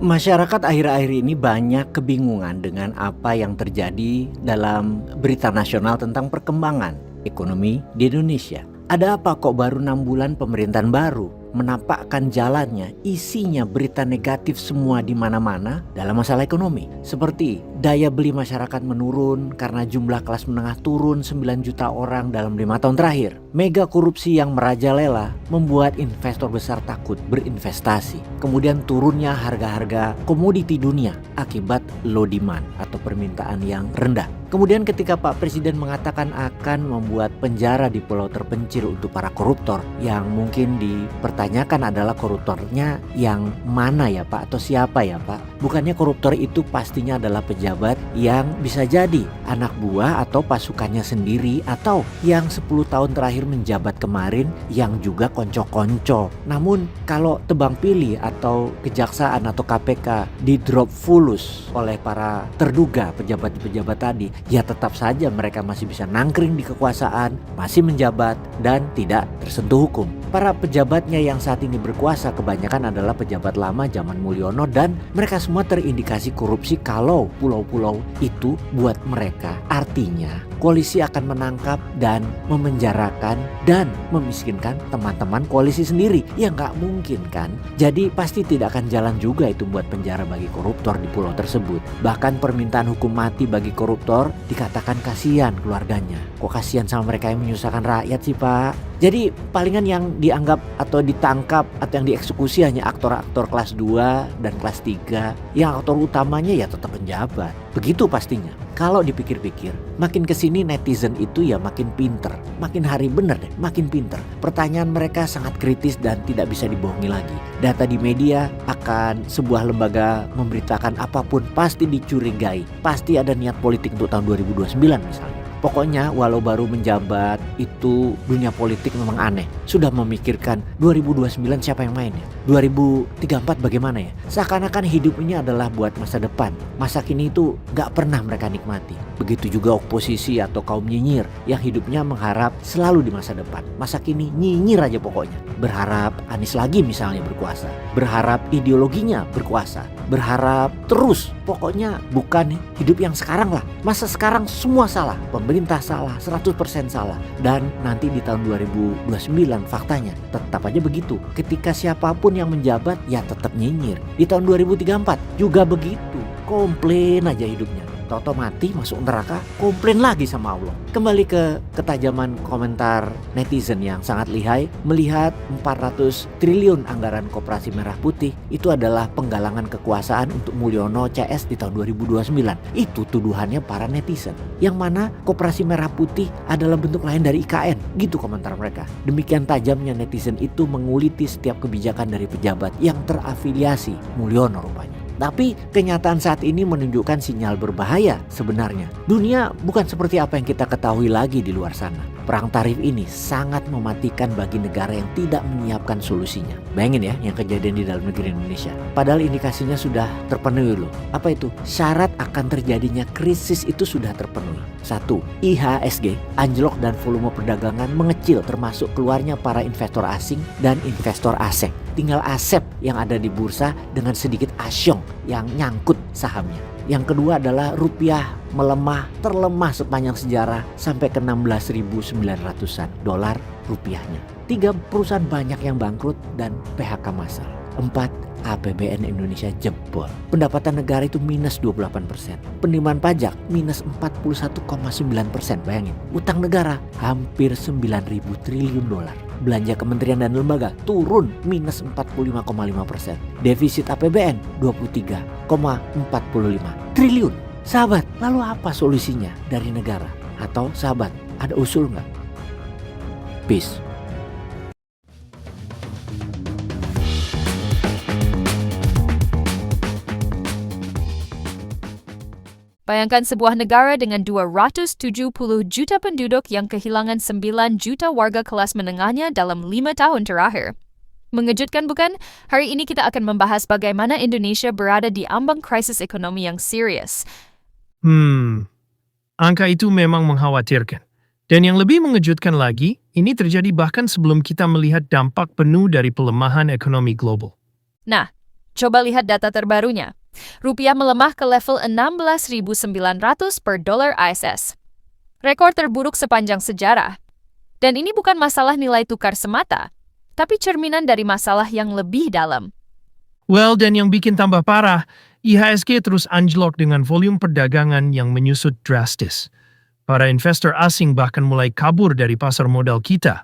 Masyarakat akhir-akhir ini banyak kebingungan dengan apa yang terjadi dalam berita nasional tentang perkembangan ekonomi di Indonesia. Ada apa kok baru 6 bulan pemerintahan baru menampakkan jalannya, isinya berita negatif semua di mana-mana dalam masalah ekonomi. Seperti daya beli masyarakat menurun karena jumlah kelas menengah turun 9 juta orang dalam 5 tahun terakhir. Mega korupsi yang merajalela membuat investor besar takut berinvestasi. Kemudian turunnya harga-harga komoditi dunia akibat low demand atau permintaan yang rendah. Kemudian ketika Pak Presiden mengatakan akan membuat penjara di pulau terpencil untuk para koruptor, yang mungkin dipertanyakan adalah koruptornya yang mana ya Pak, atau siapa ya Pak? Bukannya koruptor itu pastinya adalah pejabat yang bisa jadi anak buah atau pasukannya sendiri, atau yang 10 tahun terakhir menjabat kemarin yang juga konco-konco. Namun kalau tebang pilih atau kejaksaan atau KPK di drop fulus oleh para terduga pejabat-pejabat tadi, ya tetap saja mereka masih bisa nangkring di kekuasaan, masih menjabat dan tidak tersentuh hukum. Para pejabatnya yang saat ini berkuasa kebanyakan adalah pejabat lama zaman Mulyono, dan mereka semua terindikasi korupsi. Kalau pulau-pulau itu buat mereka, artinya koalisi akan menangkap dan memenjarakan dan memiskinkan teman-teman koalisi sendiri. Ya nggak mungkin kan? Jadi pasti tidak akan jalan juga itu buat penjara bagi koruptor di pulau tersebut. Bahkan permintaan hukum mati bagi koruptor dikatakan kasihan keluarganya. Kok kasihan sama mereka yang menyusahkan rakyat sih Pak? Jadi palingan yang dianggap atau ditangkap atau yang dieksekusi hanya aktor-aktor kelas 2 dan kelas 3. Yang aktor utamanya ya tetap penjabat. Begitu pastinya. Kalau dipikir-pikir, makin kesini netizen itu ya makin pinter. Makin hari bener deh, makin pinter. Pertanyaan mereka sangat kritis dan tidak bisa dibohongi lagi. Data di media akan sebuah lembaga memberitakan apapun pasti dicurigai. Pasti ada niat politik untuk tahun 2029 misalnya. Pokoknya walau baru menjabat itu dunia politik memang aneh. Sudah memikirkan 2029 siapa yang main ya? 2034 bagaimana ya? Seakan-akan hidup ini adalah buat masa depan. Masa kini itu gak pernah mereka nikmati. Begitu juga oposisi atau kaum nyinyir yang hidupnya mengharap selalu di masa depan. Masa kini nyinyir aja pokoknya. Berharap Anies lagi misalnya berkuasa. Berharap ideologinya berkuasa. Berharap terus. Pokoknya bukan hidup yang sekarang lah. Masa sekarang semua salah. Pemerintah salah, 100% salah. Dan nanti di tahun 2029 faktanya tetap aja begitu. Ketika siapapun yang menjabat ya tetap nyinyir. Di tahun 2034 juga begitu. Komplain aja hidupnya. Toto mati masuk neraka, komplain lagi sama Allah. Kembali ke ketajaman komentar netizen yang sangat lihai, melihat 400 triliun anggaran Koperasi Merah Putih itu adalah penggalangan kekuasaan untuk Mulyono CS di tahun 2029. Itu tuduhannya para netizen. Yang mana Koperasi Merah Putih adalah bentuk lain dari IKN. Gitu komentar mereka. Demikian tajamnya netizen itu menguliti setiap kebijakan dari pejabat yang terafiliasi Mulyono rupanya. Tapi kenyataan saat ini menunjukkan sinyal berbahaya sebenarnya. Dunia bukan seperti apa yang kita ketahui lagi di luar sana. Perang tarif ini sangat mematikan bagi negara yang tidak menyiapkan solusinya. Bayangin ya yang kejadian di dalam negeri Indonesia. Padahal indikasinya sudah terpenuhi loh. Apa itu? Syarat akan terjadinya krisis itu sudah terpenuhi. 1. IHSG anjlok dan volume perdagangan mengecil, termasuk keluarnya para investor asing dan investor asing. Tinggal Asep yang ada di bursa dengan sedikit asyong yang nyangkut sahamnya. Yang kedua adalah rupiah melemah, terlemah sepanjang sejarah sampai ke 16.900-an dolar rupiahnya. 3. Perusahaan banyak yang bangkrut dan PHK massal. 4. APBN Indonesia jebol. Pendapatan negara itu minus 28%. Penerimaan pajak minus 41,9%. Bayangin. Utang negara hampir 9.000 triliun dolar. Belanja kementerian dan lembaga turun minus 45,5%. Defisit APBN 23,45 triliun. Sahabat, lalu apa solusinya dari negara? Atau sahabat, ada usul nggak? Peace. Bayangkan sebuah negara dengan 270 juta penduduk yang kehilangan 9 juta warga kelas menengahnya dalam 5 tahun terakhir. Mengejutkan bukan? Hari ini kita akan membahas bagaimana Indonesia berada di ambang krisis ekonomi yang serius. Angka itu memang mengkhawatirkan. Dan yang lebih mengejutkan lagi, ini terjadi bahkan sebelum kita melihat dampak penuh dari pelemahan ekonomi global. Nah, Coba lihat data terbarunya. Rupiah melemah ke level 16.900 per dolar ISS. Rekor terburuk sepanjang sejarah. Dan ini bukan masalah nilai tukar semata, tapi cerminan dari masalah yang lebih dalam. Well, dan yang bikin tambah parah, IHSG terus anjlok dengan volume perdagangan yang menyusut drastis. Para investor asing bahkan mulai kabur dari pasar modal kita.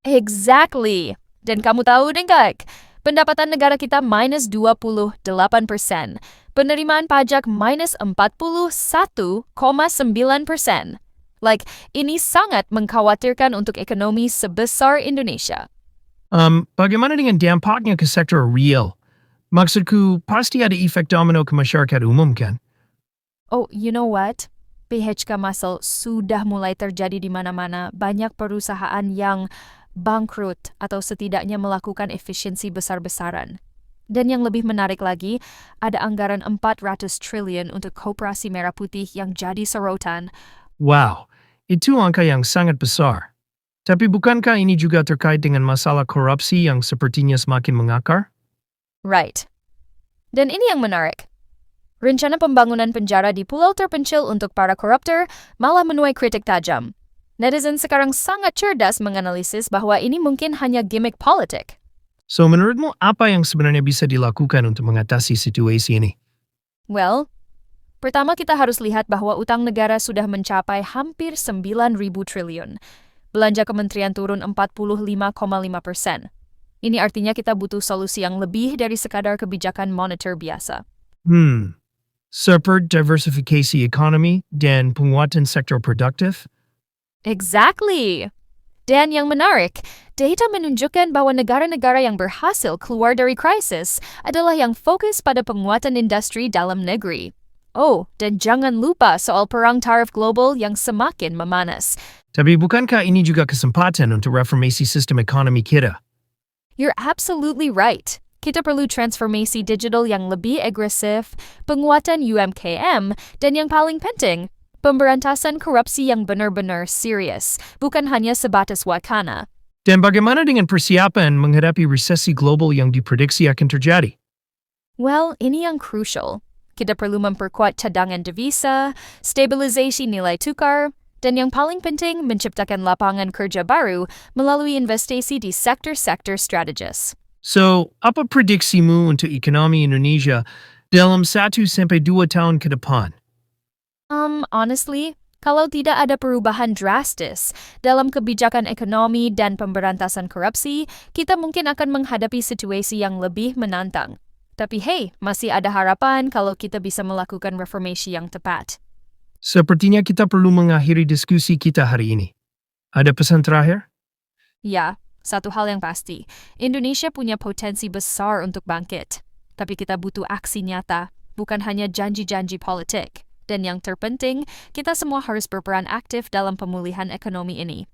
Exactly. Dan kamu tahu Dengkak, pendapatan negara kita minus 28%, penerimaan pajak minus 41,9%. Like, ini sangat mengkhawatirkan untuk ekonomi sebesar Indonesia. Bagaimana dengan dampaknya ke sektor real? Maksudku, pasti ada efek domino ke masyarakat umum kan? Oh, you know what? PHK muscle sudah mulai terjadi di mana-mana. Banyak perusahaan yang bangkrut atau setidaknya melakukan efisiensi besar-besaran. Dan yang lebih menarik lagi, ada anggaran 400 triliun untuk Koperasi Merah Putih yang jadi sorotan. Wow, itu angka yang sangat besar. Tapi bukankah ini juga terkait dengan masalah korupsi yang sepertinya semakin mengakar? Right. Dan ini yang menarik. Rencana pembangunan penjara di pulau terpencil untuk para koruptor malah menuai kritik tajam. Netizen sekarang sangat cerdas menganalisis bahwa ini mungkin hanya gimmick politik. So, menurutmu apa yang sebenarnya bisa dilakukan untuk mengatasi situasi ini? Well, pertama kita harus lihat bahwa utang negara sudah mencapai hampir 9.000 triliun. Belanja kementerian turun 45,5%. Ini artinya kita butuh solusi yang lebih dari sekadar kebijakan moneter biasa. Seperti diversifikasi ekonomi dan penguatan sektor produktif? Exactly! Dan yang menarik, data menunjukkan bahwa negara-negara yang berhasil keluar dari krisis adalah yang fokus pada penguatan industri dalam negeri. Oh, dan jangan lupa soal perang tarif global yang semakin memanas. Tapi bukankah ini juga kesempatan untuk reformasi sistem ekonomi kita? You're absolutely right. Kita perlu transformasi digital yang lebih agresif, penguatan UMKM, dan yang paling penting, pemberantasan korupsi yang benar-benar serius, bukan hanya sebatas wacana. Dan bagaimana dengan persiapan menghadapi resesi global yang diprediksi akan terjadi? Well, ini yang crucial. Kita perlu memperkuat cadangan devisa, stabilisasi nilai tukar, dan yang paling penting menciptakan lapangan kerja baru melalui investasi di sektor-sektor strategis. So, apa prediksimu untuk ekonomi Indonesia dalam 1 sampai 2 tahun ke depan? Honestly, kalau tidak ada perubahan drastis dalam kebijakan ekonomi dan pemberantasan korupsi, kita mungkin akan menghadapi situasi yang lebih menantang. Tapi hey, masih ada harapan kalau kita bisa melakukan reformasi yang tepat. Sepertinya kita perlu mengakhiri diskusi kita hari ini. Ada pesan terakhir? Ya, satu hal yang pasti, Indonesia punya potensi besar untuk bangkit. Tapi kita butuh aksi nyata, bukan hanya janji-janji politik. Dan yang terpenting, kita semua harus berperan aktif dalam pemulihan ekonomi ini.